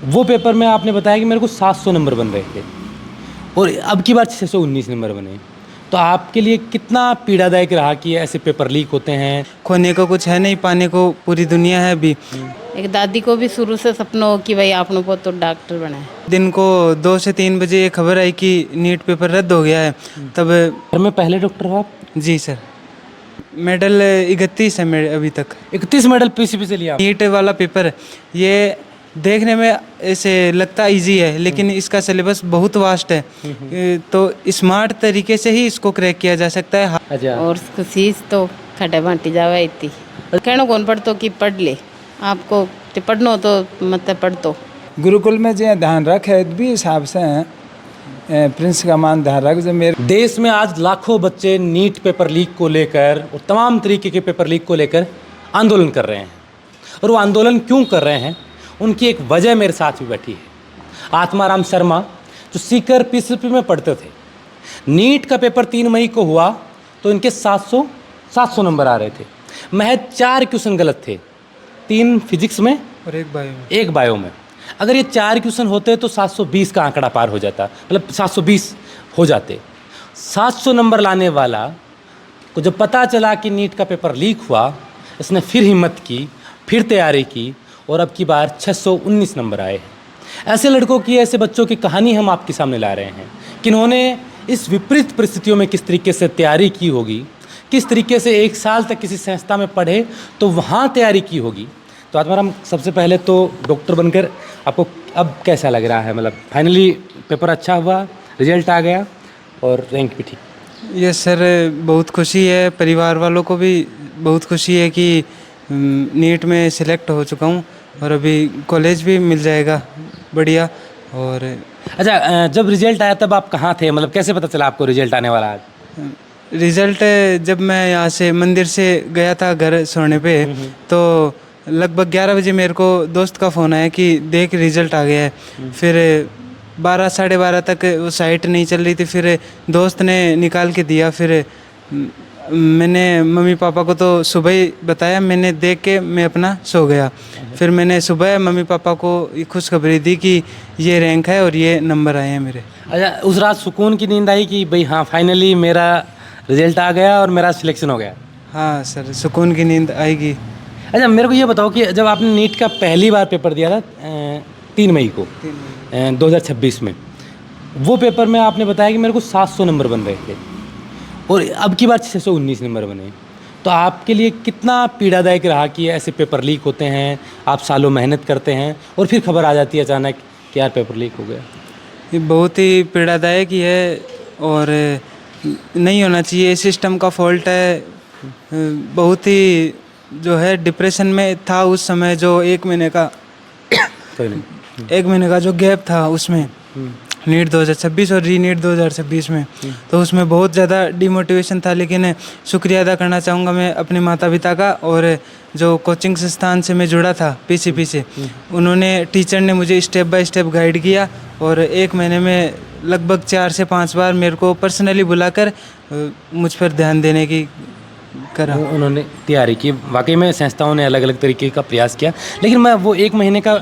वो पेपर में आपने बताया कि मेरे को 700 नंबर बन रहे थे और अब की बार 619 नंबर बने। तो आपके लिए कितना पीड़ादायक रहा कि ऐसे पेपर लीक होते हैं? खोने को कुछ है नहीं, पाने को पूरी दुनिया है अभी। एक दादी को भी शुरू से सपना हो कि भाई आपने बहुत तो डॉक्टर बना है। दिन को 2 से 3 बजे ये खबर आई कि नीट पेपर रद्द हो गया है, तब घर में पहले डॉक्टर हो आप? जी सर, मेडल 31 है मेरे अभी तक। 31 मेडल पीसीपी से लिया? नीट वाला पेपर ये देखने में ऐसे लगता इजी है, लेकिन इसका सिलेबस बहुत वास्ट है, तो स्मार्ट तरीके से ही इसको क्रैक किया जा सकता है। अच्छा। और फीस तो खटे बांटी जावे इतनी कहना कौन पढ़तो कि पढ़ ले, आपको पढ़नो तो मतलब पढ़तो। गुरुकुल में जो ध्यान रखे भी हिसाब से प्रिंस का मान ध्यान रख जो मेरे देश में आज लाखों बच्चे नीट पेपर लीक को लेकर और तमाम तरीके के पेपर लीक को लेकर आंदोलन कर रहे हैं। और वो आंदोलन क्यों कर रहे हैं, उनकी एक वजह मेरे साथ भी बैठी है। आत्माराम शर्मा जो सीकर पीसीपी में पढ़ते थे, नीट का पेपर 3 मई को हुआ तो इनके 700 नंबर आ रहे थे। महज 4 क्वेश्चन गलत थे, 3 फिजिक्स में और एक बायो में। 1 बायो में। अगर ये 4 क्वेश्चन होते तो 720 का आंकड़ा पार हो जाता, मतलब 720 हो जाते। 700 नंबर लाने वाला को जब पता चला कि नीट का पेपर लीक हुआ, इसने फिर हिम्मत की, फिर तैयारी की और अब की बार 619 नंबर आए हैं। ऐसे लड़कों की, ऐसे बच्चों की कहानी हम आपके सामने ला रहे हैं कि इन्होंने इस विपरीत परिस्थितियों में किस तरीके से तैयारी की होगी, किस तरीके से 1 साल तक किसी संस्था में पढ़े तो वहाँ तैयारी की होगी। तो आत्माराम, सबसे पहले तो डॉक्टर बनकर आपको अब कैसा लग रहा है? मतलब फाइनली पेपर अच्छा हुआ, रिजल्ट आ गया और रैंक भी ठीक। यस सर, बहुत खुशी है, परिवार वालों को भी बहुत खुशी है कि नीट में सिलेक्ट हो चुका हूँ और अभी कॉलेज भी मिल जाएगा बढ़िया। और अच्छा, जब रिजल्ट आया तब आप कहाँ थे? मतलब कैसे पता चला आपको रिजल्ट आने वाला है? रिज़ल्ट जब मैं यहाँ से मंदिर से गया था घर सोने पे, तो लगभग 11 बजे मेरे को दोस्त का फ़ोन आया कि देख रिज़ल्ट आ गया है। फिर 12 साढ़े 12 तक वो साइट नहीं चल रही थी, फिर दोस्त ने निकाल के दिया। फिर मैंने मम्मी पापा को तो सुबह ही बताया, मैंने देख के मैं अपना सो गया। फिर मैंने सुबह मम्मी पापा को खुशखबरी दी कि ये रैंक है और ये नंबर आए हैं मेरे। अच्छा, उस रात सुकून की नींद आई कि भाई हाँ फाइनली मेरा रिजल्ट आ गया और मेरा सिलेक्शन हो गया? हाँ सर, सुकून की नींद आएगी। अच्छा, मेरे को ये बताओ कि जब आपने नीट का पहली बार पेपर दिया था 3 मई को 2026 में, वो पेपर में आपने बताया कि मेरे को 700 नंबर बन रहे थे और अब की बार 619 नंबर बने। तो आपके लिए कितना पीड़ादायक रहा कि ऐसे पेपर लीक होते हैं, आप सालों मेहनत करते हैं और फिर खबर आ जाती है अचानक कि यार पेपर लीक हो गया? ये बहुत ही पीड़ादायक ही है और नहीं होना चाहिए, सिस्टम का फॉल्ट है। बहुत ही जो है डिप्रेशन में था उस समय, जो 1 महीने का कोई नहीं। 1 महीने का जो गैप था उसमें, नीट 2026 और री नीट 2026 में, तो उसमें बहुत ज़्यादा डिमोटिवेशन था। लेकिन शुक्रिया अदा करना चाहूँगा मैं अपने माता पिता का और जो कोचिंग संस्थान से मैं जुड़ा था पीसीपी से, उन्होंने, टीचर ने मुझे स्टेप बाय स्टेप गाइड किया और 1 महीने में लगभग 4 से 5 बार मेरे को पर्सनली बुलाकर मुझ पर ध्यान देने की करा। उन्होंने तैयारी की। वाकई में संस्थाओं ने अलग अलग तरीके का प्रयास किया, लेकिन मैं वो 1 महीने का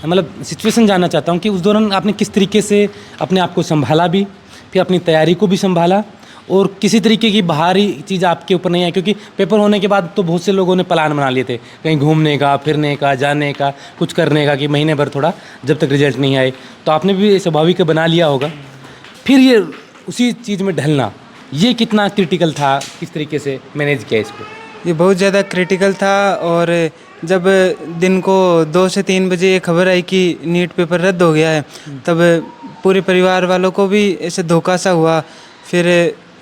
मतलब सिचुएशन जानना चाहता हूँ कि उस दौरान आपने किस तरीके से अपने आप को संभाला भी, फिर अपनी तैयारी को भी संभाला और किसी तरीके की बाहरी चीज़ आपके ऊपर नहीं आई? क्योंकि पेपर होने के बाद तो बहुत से लोगों ने प्लान बना लिए थे कहीं घूमने का, फिरने का, जाने का, कुछ करने का, कि महीने भर थोड़ा जब तक रिजल्ट नहीं आए। तो आपने भी स्वाभाविक बना लिया होगा। फिर ये उसी चीज़ में ढलना, ये कितना क्रिटिकल था? किस तरीके से मैनेज किया इसको? ये बहुत ज़्यादा क्रिटिकल था और जब दिन को 2 से 3 बजे ये खबर आई कि नीट पेपर रद्द हो गया है, तब पूरे परिवार वालों को भी ऐसे धोखा सा हुआ। फिर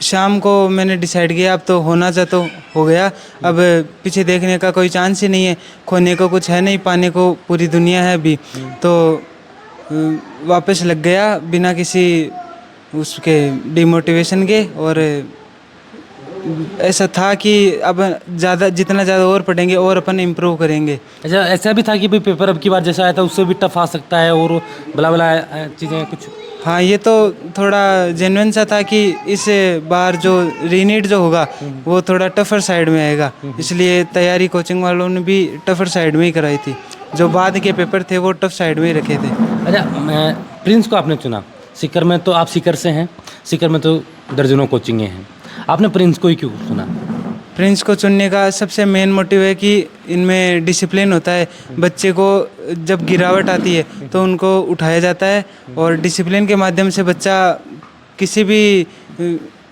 शाम को मैंने डिसाइड किया अब तो होना था तो हो गया, अब पीछे देखने का कोई चांस ही नहीं है, खोने को कुछ है नहीं, पाने को पूरी दुनिया है अभी। तो वापस लग गया बिना किसी उसके डिमोटिवेशन के। और ऐसा था कि अब जितना ज़्यादा और पढ़ेंगे और अपन इम्प्रूव करेंगे। अच्छा, ऐसा भी था कि भाई पेपर अब की बार जैसा आया था उससे भी टफ आ सकता है और बला बला चीज़ें कुछ? हाँ, ये तो थोड़ा जेन्युइन सा था कि इस बार जो रीनीट जो होगा वो थोड़ा टफर साइड में आएगा, इसलिए तैयारी कोचिंग वालों ने भी टफर साइड में ही कराई थी। जो बाद के पेपर थे वो टफ साइड में ही रखे थे। अच्छा, प्रिंस को आपने चुना। सीकर में तो आप सीकर से हैं, सीकर में तो दर्जनों कोचिंगें हैं, आपने प्रिंस को ही क्यों चुना? प्रिंस को चुनने का सबसे मेन मोटिव है कि इनमें डिसिप्लिन होता है। बच्चे को जब गिरावट आती है तो उनको उठाया जाता है और डिसिप्लिन के माध्यम से बच्चा किसी भी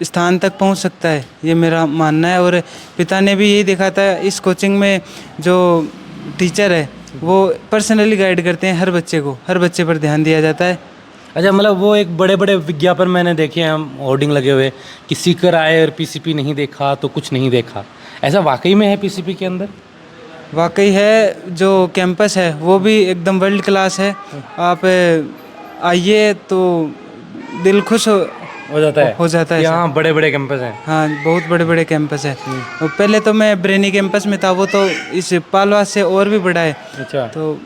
स्थान तक पहुंच सकता है, ये मेरा मानना है। और पिता ने भी यही देखा था, इस कोचिंग में जो टीचर है वो पर्सनली गाइड करते हैं हर बच्चे को, हर बच्चे पर ध्यान दिया जाता है। अच्छा, मतलब वो एक बड़े बड़े विज्ञापन मैंने देखे हैं, होर्डिंग लगे हुए कि सीकर आए और पीसीपी नहीं देखा तो कुछ नहीं देखा, ऐसा वाकई में है पीसीपी के अंदर? वाकई है, जो कैंपस है वो भी एकदम वर्ल्ड क्लास है। आप आइए तो दिल खुश हो जाता है सर। यहाँ बड़े बड़े कैंपस हैं। हाँ, बहुत बड़े बड़े कैंपस है। और पहले तो मैं ब्रेनी कैंपस में था, वो तो इस पालवास से और भी बड़ा है। अच्छा, तो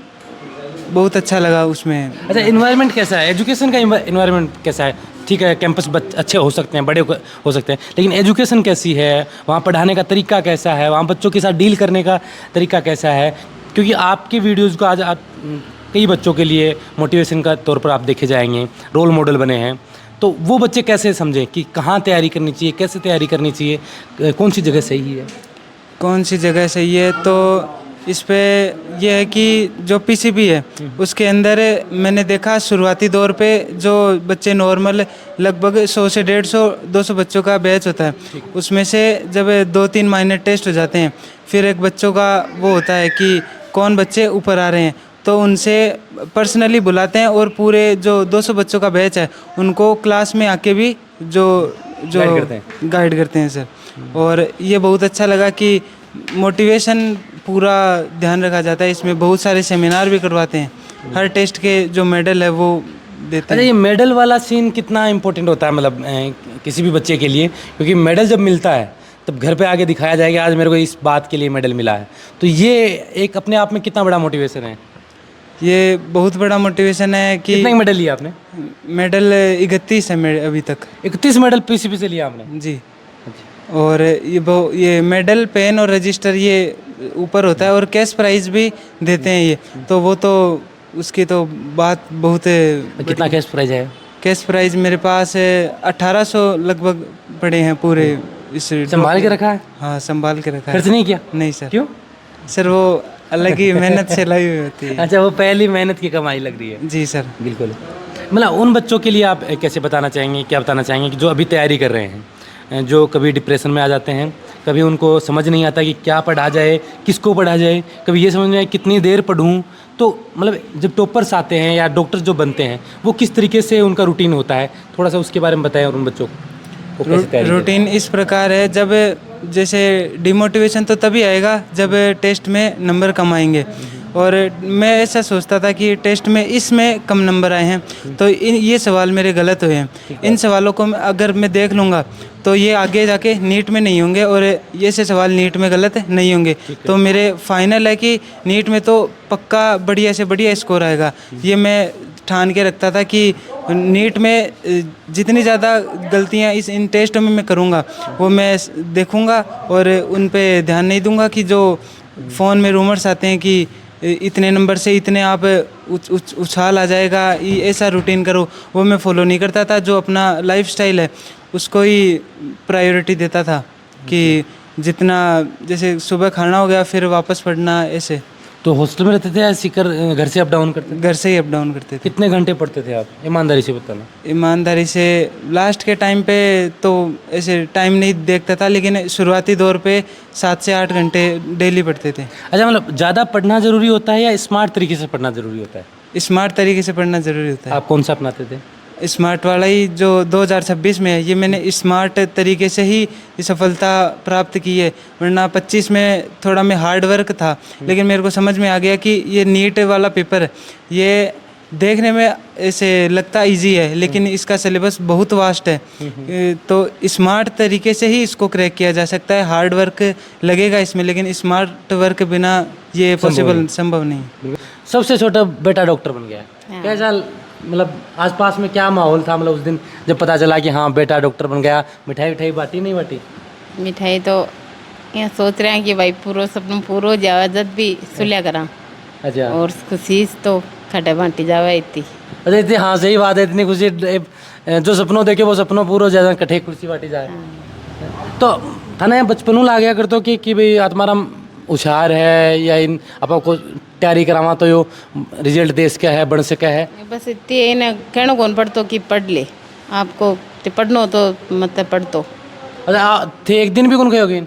बहुत अच्छा लगा उसमें। अच्छा, इन्वायरमेंट कैसा है, एजुकेशन का इन्वायरमेंट कैसा है? ठीक है, कैंपस अच्छे हो सकते हैं, बड़े हो सकते हैं, लेकिन एजुकेशन कैसी है वहाँ, पढ़ाने का तरीका कैसा है वहाँ, बच्चों के साथ डील करने का तरीका कैसा है? क्योंकि आपके वीडियोज़ को आज कई बच्चों के लिए मोटिवेशन का तौर पर आप देखे जाएंगे, रोल मॉडल बने हैं, तो वो बच्चे कैसे समझें कि कहाँ तैयारी करनी चाहिए, कैसे तैयारी करनी चाहिए, कौन सी जगह सही है? कौन सी जगह सही है, तो इस पे ये है कि जो पीसीबी है उसके अंदर मैंने देखा शुरुआती दौर पे जो बच्चे नॉर्मल लगभग 100 से 150-200 बच्चों का बैच होता है, उसमें से जब 2-3 माइनर टेस्ट हो जाते हैं, फिर एक बच्चों का वो होता है कि कौन बच्चे ऊपर आ रहे हैं, तो उनसे पर्सनली बुलाते हैं और पूरे जो 200 बच्चों का बैच है उनको क्लास में आके भी जो गाइड करते हैं सर। और ये बहुत अच्छा लगा कि मोटिवेशन पूरा ध्यान रखा जाता है, इसमें बहुत सारे सेमिनार भी करवाते हैं, हर टेस्ट के जो मेडल है वो देते अच्छा, हैं। ये मेडल वाला सीन कितना इम्पोर्टेंट होता है, मतलब किसी भी बच्चे के लिए? क्योंकि मेडल जब मिलता है तब घर पे आके दिखाया जाएगा आज मेरे को इस बात के लिए मेडल मिला है, तो ये एक अपने आप में कितना बड़ा मोटिवेशन है? ये बहुत बड़ा मोटिवेशन है कि कितने मेडल लिया आपने? मेडल 31 है अभी तक। 31 मेडल पीसीपी से लिया आपने? जी। और ये मेडल, पेन और रजिस्टर ये ऊपर होता है और कैश प्राइज भी देते हैं ये, तो वो तो उसकी तो बात बहुत कितना कैश प्राइज है? कैश प्राइज मेरे पास 1800 लगभग पड़े हैं पूरे। इस संभाल के रखा है? हाँ, संभाल के रखा है। खर्च नहीं किया? नहीं सर। क्यों? सर वो अलग ही मेहनत से लाई हुई होती है। अच्छा, वो पहली मेहनत की कमाई लग रही है। जी सर, बिल्कुल। मतलब उन बच्चों के लिए आप कैसे बताना चाहेंगे, क्या बताना चाहेंगे कि जो अभी तैयारी कर रहे हैं, जो कभी डिप्रेशन में आ जाते हैं, कभी उनको समझ नहीं आता कि क्या पढ़ा जाए, किसको पढ़ा जाए, कभी ये समझ में आए कितनी देर पढ़ूं, तो मतलब जब टॉपर्स आते हैं या डॉक्टर जो बनते हैं वो किस तरीके से उनका रूटीन होता है, थोड़ा सा उसके बारे में बताएं और उन बच्चों को कैसे तैयारी करें? रूटीन इस प्रकार है, जब जैसे डिमोटिवेशन तो तभी आएगा जब टेस्ट में नंबर कम आएंगे, और मैं ऐसा सोचता था कि टेस्ट में इसमें कम नंबर आए हैं तो ये सवाल मेरे गलत हुए हैं। इन सवालों को अगर मैं देख लूँगा तो ये आगे जाके नीट में नहीं होंगे और ये से सवाल नीट में गलत नहीं होंगे, तो मेरे फाइनल है कि नीट में तो पक्का बढ़िया से बढ़िया स्कोर आएगा। ये मैं ठान के रखता था कि नीट में जितनी ज़्यादा गलतियाँ इन टेस्टों में मैं करूँगा वो मैं देखूँगा और उन पे ध्यान नहीं दूँगा कि जो फ़ोन में रूमर्स आते हैं कि इतने नंबर से इतने आप उछाल आ जाएगा, ऐसा रूटीन करो, वो मैं फॉलो नहीं करता था। जो अपना लाइफस्टाइल है उसको ही प्रायोरिटी देता था कि जितना जैसे सुबह खाना हो गया फिर वापस पढ़ना, ऐसे। तो हॉस्टल में रहते थे या सीकर घर से अप डाउन करते थे? घर से ही अप डाउन करते थे। कितने घंटे पढ़ते थे आप, ईमानदारी से बताना? ईमानदारी से लास्ट के टाइम पे तो ऐसे टाइम नहीं देखता था, लेकिन शुरुआती दौर पे 7 से 8 घंटे डेली पढ़ते थे। अच्छा, मतलब ज़्यादा पढ़ना ज़रूरी होता है या स्मार्ट तरीके से पढ़ना ज़रूरी होता है? स्मार्ट तरीके से पढ़ना ज़रूरी होता है। आप कौन सा अपनाते थे? स्मार्ट वाला ही जो 2026 में है, ये मैंने स्मार्ट तरीके से ही सफलता प्राप्त की है, वरना 25 में थोड़ा मैं हार्ड वर्क था, लेकिन मेरे को समझ में आ गया कि ये नीट वाला पेपर ये देखने में ऐसे लगता इजी है लेकिन इसका सिलेबस बहुत वास्ट है, तो स्मार्ट तरीके से ही इसको क्रैक किया जा सकता है। हार्ड वर्क लगेगा इसमें, लेकिन स्मार्ट वर्क बिना ये पॉसिबल संभव नहीं। सबसे छोटा बेटा डॉक्टर बन गया, कैसा, मतलब आसपास में क्या माहौल था, मतलब उस दिन जब पता चला कि हाँ बेटा डॉक्टर बन गया, मिठाई बांटी नहीं बांटी? मिठाई तो यहाँ सोच रहे हैं कि भाई पूरा सपना पूरा हो जाए, जब भी सुलिया करा। अच्छा और खुशी तो खटे बांटी जावे इतनी। अच्छा इतनी, हाँ सही बात है, इतनी खुशी जो सपनों देखे वो सपनों पूरा हो जाए, कठे कुर्सी बाटी जाए। तो थाने बचपनों ला गया करतो कि भाई तुम्हारा होशियार है या इन आपको तैयारी करावा तो यो रिजल्ट देश क्या है बन सका है। बस इतनी है ना, कहना कौन पढ़तो कि पढ़ ले, आपको पढ़नो तो मतलब पढ़तो। अच्छा थे एक दिन भी कौन कहोगे?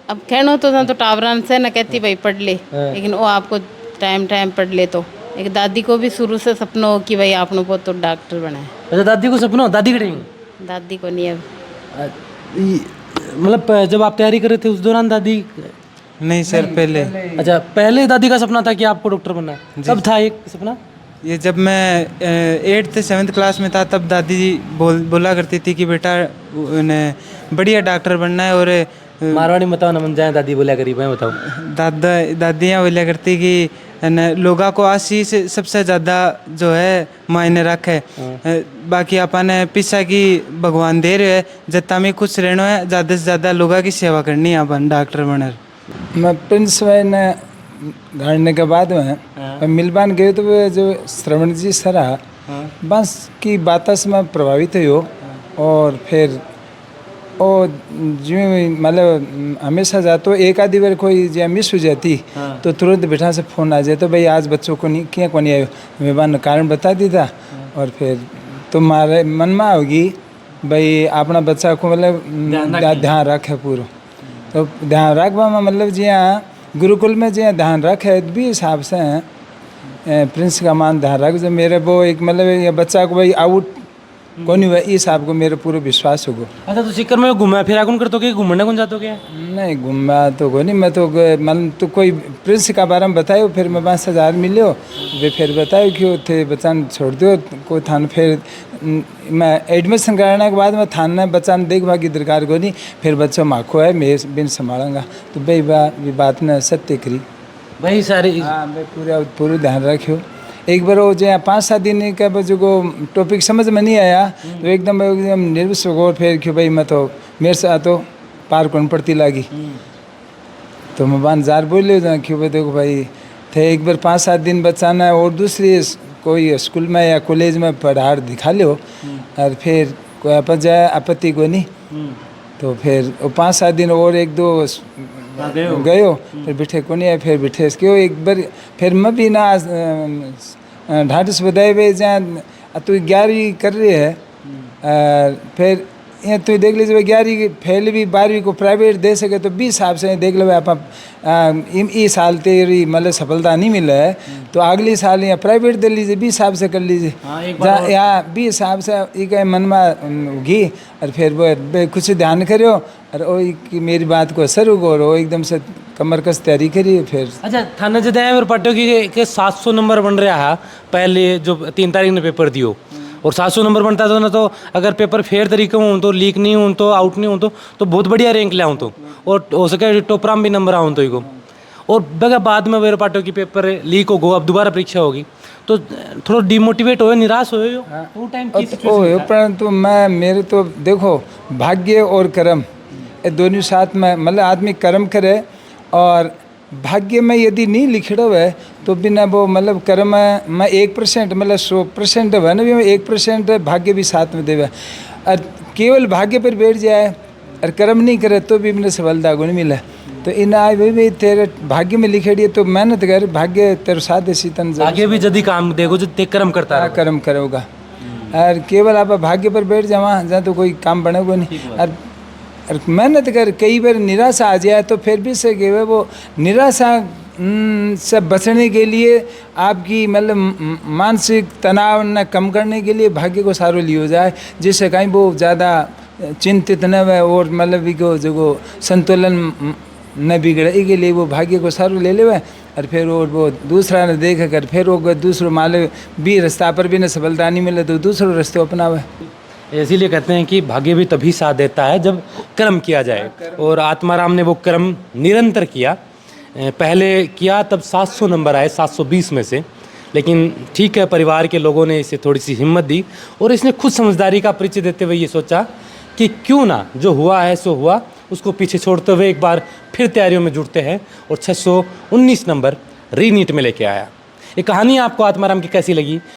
अब कहना तो टावरान से ना कहती भाई पढ़ ले, लेकिन वो आपको टाइम टाइम पढ़ ले। तो एक दादी को भी शुरू से सपना हो कि भाई आपने बहुत तो डॉक्टर बनाए। अच्छा दादी को सपना, दादी करेंगे? दादी को नहीं अब। मतलब जब आप तैयारी कर रहे थे उस दौरान दादी? नहीं सर, पहले। अच्छा पहले दादी का सपना था कि आपको डॉक्टर बनना है, कब था एक सपना? ये जब मैं 8th 7th क्लास में था तब दादी जी बोला करती थी कि बेटा उन्हें बढ़िया डॉक्टर बनना है। और मारवाड़ी में बताओ ना, मन जाए दादी बोलिया करीब है, बताओ। दादियाँ बोला करती कि लोगों को आशीष सबसे ज़्यादा जो है मायने रखे। बाकी अपन पिसा की भगवान दे रहे है, जत्ता में खुश रहना है, ज़्यादा से ज़्यादा लोगों की सेवा करनी है अपन डॉक्टर बनर। मैं प्रिंस वैन गाड़ने के बाद में मैं मिलबान गए तो वो जो श्रवण जी सरा बस की बातों से मैं प्रभावित हो। और फिर ओ जो मतलब हमेशा जातो, एक आधी बार कोई जो मिस हो जाती तो तुरंत बैठा से फ़ोन आ जाए तो भाई आज बच्चों को नहीं क्या को नहीं आयो, मैं बान कारण बता दी था। और फिर तुम्हारे मन में होगी भाई अपना बच्चा को मतलब ध्यान रखे पूरा। तो ध्यान रखवा में मतलब जिया गुरुकुल में जिया ध्यान रखे भी हिसाब से प्रिंस का मान ध्यान रख जो मेरे वो एक मतलब ये बच्चा को भाई आउट कौन हुआ इस आपको मेरे पूरा विश्वास होगा। अच्छा तो सिक्कर में घूमा फिरा कौन करते हो, घूमने कौन जाते हो क्या? नहीं घूमा तो कोई नहीं, मैं तो मतलब तो कोई प्रिंस का बारे में बतायो, फिर मैं 5,000 मिलो वे फिर बतायो कि थे बच्चा छोड़ दो कोई थान। फिर मैं एडमिशन कराने के बाद मैं थान ने बच्चा देखभाल की दरकार को नहीं, फिर बच्चों माखो है मैं बिन संभालूंगा। तो भाई बात ने सत्य करी भाई सारी। हाँ मैं पूरा ध्यान रखियो। एक बार वो जो 5-7 दिन का जो को टॉपिक समझ में नहीं आया तो एकदम निर्वस हो गया। फिर क्यों भाई मैं तो मेरे से तो पार कौन पड़ती लगी तो मैं बान जार बोले क्यों भाई देखो भाई थे एक बार 5-7 दिन बचाना और दूसरी कोई स्कूल में या कॉलेज में पढ़ाड़ दिखा लो और फिर कोई आप जाए आपत्ति को नहीं। तो फिर वो 5-7 दिन और 1-2 गयो फिर बिठे को नहीं आए। फिर बिठे क्यों एक बार फिर मैं भी ना ढांढस बधाए हुए जहाँ तू 11वीं कर रही है फिर ये तू देख लीजिए 11वीं फेल भी 12वीं को प्राइवेट दे सके तो 20 हिसाब से देख लो आप इस साल तेरी मतलब सफलता नहीं मिला है तो अगले साल या प्राइवेट दे लीजिए 20 हिसाब से कर लीजिए या 20 हिसाब से एक मन में होगी। और फिर वो कुछ ध्यान करो और वो कि मेरी बात को असर होगा और वो एकदम से कमर कस तैयारी करी फिर। अच्छा थाने जब मेरे पाटो की 700 नंबर बन रहा है पहले जो 3 तारीख ने पेपर दियो और 700 नंबर बनता था ना तो अगर पेपर फेयर तरीके हूँ तो लीक नहीं हूँ तो आउट नहीं हूँ तो बहुत बढ़िया रैंक ले आऊँ तो और हो सके टॉपरा में भी नंबर आऊँ तो इको। और बगा बाद में मेरे पाटो की पेपर लीक हो गो अब दोबारा परीक्षा होगी तो थोड़ा डिमोटिवेट हो निराश हो वो टाइम की सिचुएशन। परंतु मैं मेरे तो देखो भाग्य और कर्म ये दोनों साथ में मतलब आदमी कर्म करे और भाग्य में यदि नहीं लिखड़ो है तो बिना वो मतलब कर्म में 1% मतलब 100% है ना भी 1% भाग्य भी साथ में देवे। और केवल भाग्य पर बैठ जाए और कर्म नहीं करे तो भी मैंने सफलता को नहीं मिला। तो इन आए भी तेरे भाग्य में लिखेड़ी तो मेहनत कर भाग्य तेरे साथ ऐसी तन आगे भी यदि काम देखो जो ते कर्म करता है कर्म करोगा और केवल आप भाग्य पर बैठ जावा जहाँ तो कोई काम बनेगा नहीं। और मेहनत कर कई बार निराशा आ जाए तो फिर भी से गए वो निराशा से बचने के लिए आपकी मतलब मानसिक तनाव न कम करने के लिए भाग्य को सारो लियो जाए जिससे कहीं वो ज़्यादा चिंतित न हो और मतलब को जो संतुलन न बिगड़े के लिए वो भाग्य को सारो ले ले और फिर वो दूसरा ने देख कर फिर वो दूसरो मान भी रास्ता पर भी न सफलता नहीं मिले तो दूसरो रास्ते अपनावे। इसीलिए कहते हैं कि भाग्य भी तभी साथ देता है जब कर्म किया जाए और आत्माराम ने वो कर्म निरंतर किया। पहले किया तब 700 नंबर आए 720 में से, लेकिन ठीक है परिवार के लोगों ने इसे थोड़ी सी हिम्मत दी और इसने खुद समझदारी का परिचय देते हुए ये सोचा कि क्यों ना जो हुआ है सो हुआ उसको पीछे छोड़ते हुए एक बार फिर तैयारियों में जुड़ते हैं और 619 नंबर री नीट में लेके आया। ये कहानी आपको आत्माराम की कैसी लगी